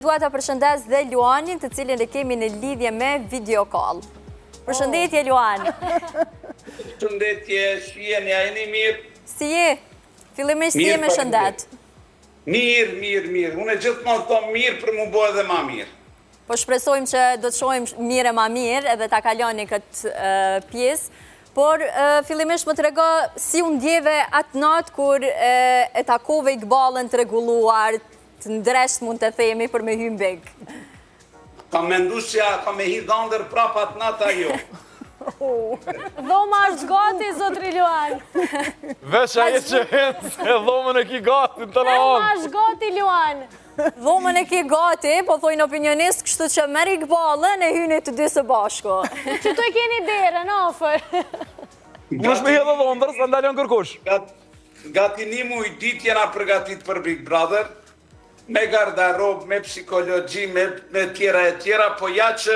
Dua të përshëndes dhe Luanin, të cilin e kemi në lidhje me video call. Përshëndetje, Luan. Përshëndetje, shjeni, a jeni mirë? Si je? Fillimisht si je me shëndet? Mirë. Unë e gjithmonë thom mirë për mu bo edhe ma mirë. Po shpresojmë që do të shohim mirë e ma mirë edhe ta kaloni këtë pjesë. Por fillimisht më të rego si unë ndjeve atë natë kur e takove Iqbalën të regulluar, të ndresht mund të themi për me hymë beg. Ka mendu që ka me hi dhëndër prapat nata jo. Dhoma është gati, zotri Luan. Veç a jetë që henë se dhomën e ki gati në të në Dhoma onë. është gati, Luan. Dhomën e ki gati, po thojnë opinionist, kështu që merr Iqbalën e hyni të dy së bashku. Që tu e keni derën, ofër. Më shme hedhe dhondër, së ndaljon kërkush. Gati një muj dit jena përgatit për Big Brother, me gardarob, me psikologji, me tjera e tjera, po ja që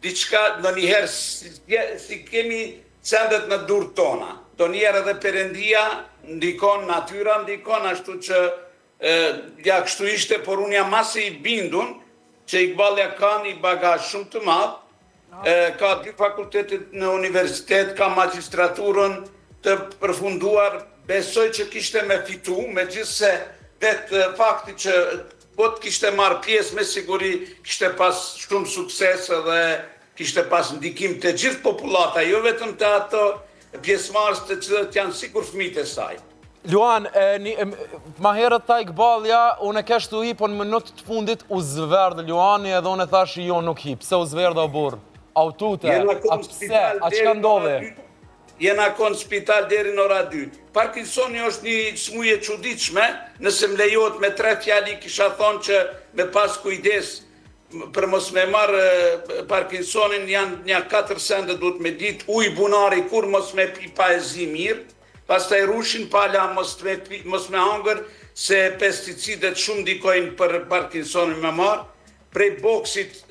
diçka do njëherë si kemi cendet në dur tona. Do njëherë edhe Perëndia ndikon, natyra ndikon, ashtu që ja kështu ishte, por unë jam masi i bindun që Iqbalja ka një bagazh shumë të madh, ka 2 fakultetet në universitet, ka magistraturën të përfunduar, besoj që kishte me fitu, me gjithse vetë fakti që po të kishte marrë pjesë, me siguri kishte pas shumë sukses dhe kishte pas ndikim të gjithë populata, jo vetëm të ato pjesëmarrës të cilët janë sikur fëmijët e saj. Luan, ma herët ta Iqbalja, unë e keshtu i, po në minutë të fundit u zverdë Luani edhe unë e thash jo nuk hi. Pse u zverdë o burë? Autute, a pse, a qka ndodhe? Jena konë spital deri në ora 2. Parkinsoni është një smuje çuditshme, nëse më lejohet me 3 fjali kisha thonë që me pas kujdes për mos me marë Parkinsonin janë një 4 sende duhet me ditë, ujë bunari kur mos me pi pa e zi mirë, pastaj rushin pala mos me hangër se pesticidet shumë ndikojnë për Parkinsonin me marë, prej boksit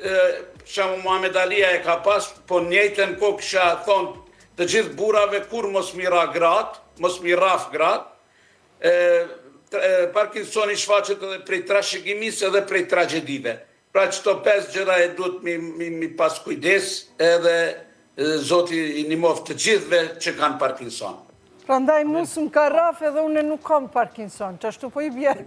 Shamu Muhamet Alia e ka pas, po njëjtën kohë kisha thonë të gjithë burave kur mos mira gratë, mos miraf gratë, Parkinsoni shfaqet edhe prej trashëgimisë edhe prej tragedive. Pra qëto 5 gjëra e duhet mi pas kujdes edhe Zoti i nimoft të gjithve që kanë Parkinson. Pra ndaj musë më ka raf edhe une nuk kam Parkinson, që ashtu po i bjerë.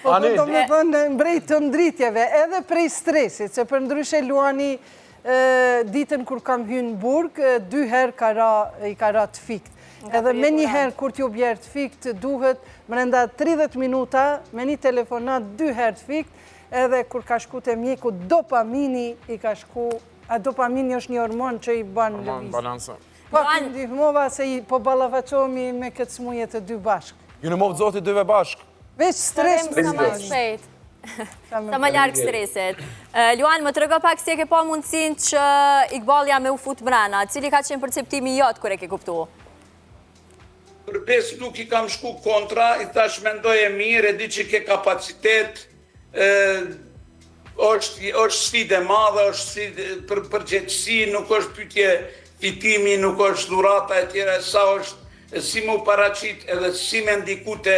Po do me thënë mbrej të ndritjeve, edhe prej stresit, se për ndryshe Luani ditën kur kam hynë në burg, 2 herë i ka ra të fikt. Edhe me një herë kur t'ju bjerë të fikt, duhet mrenda 30 minuta, me një telefonat 2 herë të fikt, edhe kur ka shku të mjeku, dopamini i ka shku, a dopamini është një hormon që i banë lëvizë. Po të ndihmova se po balavacomi me këtë smuje të 2 bashkë. Ju në movë zoti 2 bashkë? Veç stres Sa më shpejt. Sa më larkë streset. Luan, më të rego pak si e ke pa mundësin që Iqbalja me u fut mrena. Cili ka qenë perceptimi jotë kër e ke kuptu? Përbes nuk i kam shku kontra, i thash mendoj e mirë, e di që ke kapacitet, është sfide madhe, është sfide përgjegjësi, nuk është pyetje fitimi, nuk është dhurata e tjera, sa është si mu paraqit edhe si me ndikute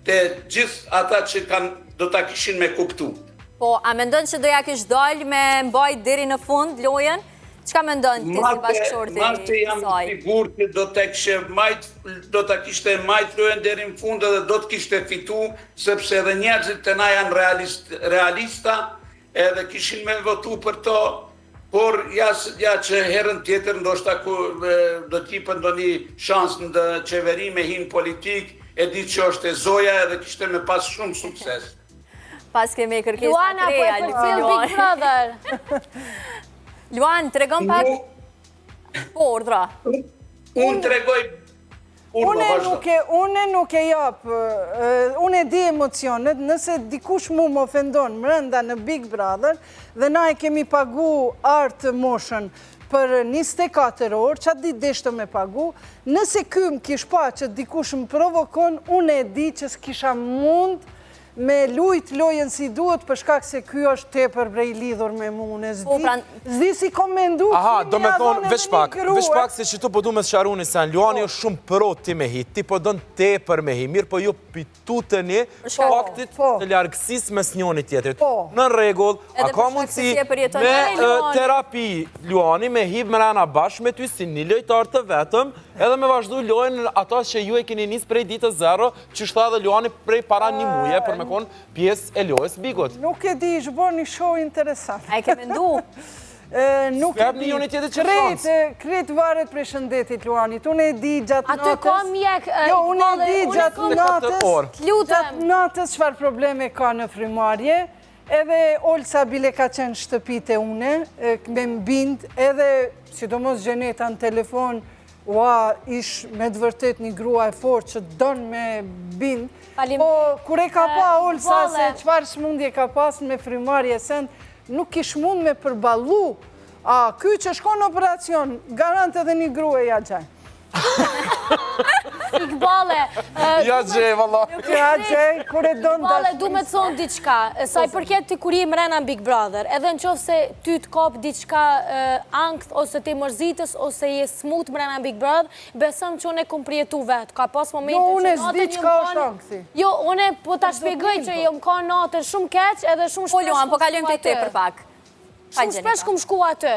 të gjithë ata që do ta kishin me kuptu. Po, a mendon që doja kish dalë me mbajt deri në fund, lojen? Qka mendon ti si bashkëshorti i saj? Marte jam sigur që do ta kishte majt lojen deri në fund edhe do të kishte fitu, sepse edhe njerëzit të na janë realista edhe kishin me votu për to, por ja që herën tjetër ndoshta do t'jipën do një shansë në qeveri me hinë politik, e di që është e zoja edhe kishte me pas shumë sukses. Pas kemi kërkesa Luana, po e për cilë Big Brother. Luan, të regon pak... Po, ordra. Unë të regoj... Une nuk e japë, une di emocionet, nëse dikush mu më ofendon mrenda në Big Brother, dhe na e kemi pagu artë moshën për 24 orë, që atë ditë deshtë me pagu, nëse këm kish pa që dikush më provokon, une e di që s'kisha mund me lujt lojën si duhet për shkak se ky është tepër bre i lidhur me mua. Zdi si komendu. Aha, do me thonë, veç pak se që tu po du me sharuni sen, Luani është shumë pro ti me hi, ti po donë tepër me hi, mirë po ju pituteni faktit të largësis mes njoni tjetërit. Në regull, a ka mundësi me terapi Luani me hi mrena bashkë me ty si një lojtar të vetëm, edhe me vazhdu lojën ata që ju e keni njës prej ditë zero, që shta dhe Luani prej para një muje, për me konë pjesë e lojës bigot. Nuk e di, ishë bërë një show interesant. A e ke mendu? Nuk e di, kretë varet për shëndetit Luanit, unë e di gjatë natës. Aty ka mjek, jo, unë e di gjatë natës çfarë probleme ka në frimarje, edhe Olsa bile ka qenë shtëpite une, me mbind, edhe sidomos Gjeneta në telefon, ish me të vërtet një grua e fort që donë me bind, po kure ka pa Olsa se qëfar shmundje ka pas me frimarje send, nuk ish mund me përballu, ky që shkon në operacion, garant edhe një grua ja gjaj. Iqbale, ja gjej, valla. Ja gjej, kure donë Iqbale, du me të thonë diqka, sa i përket të kur i mrena në Big Brother, edhe në qofë se ty të kapë diqka angth, ose të mërzitës, ose je smut mrena në Big Brother, besëm që unë e kom prijetu vetë, ka pas momente që unë e zdi qka është angthi. Jo, unë e po të shpjegoj që jo më ka natën shumë keq, edhe shumë shpesh Luan, po kalujmë të te për pak. Shumë shpesh kum shku atë.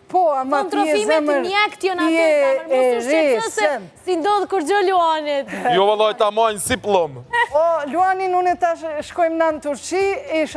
Po, ama ti e zemër, ti e re, si ndodhë kur gjë Luanit. Jo, vëllaj, ta majnë si plëm. Luanin, unë e ta shkojmë në Turqi,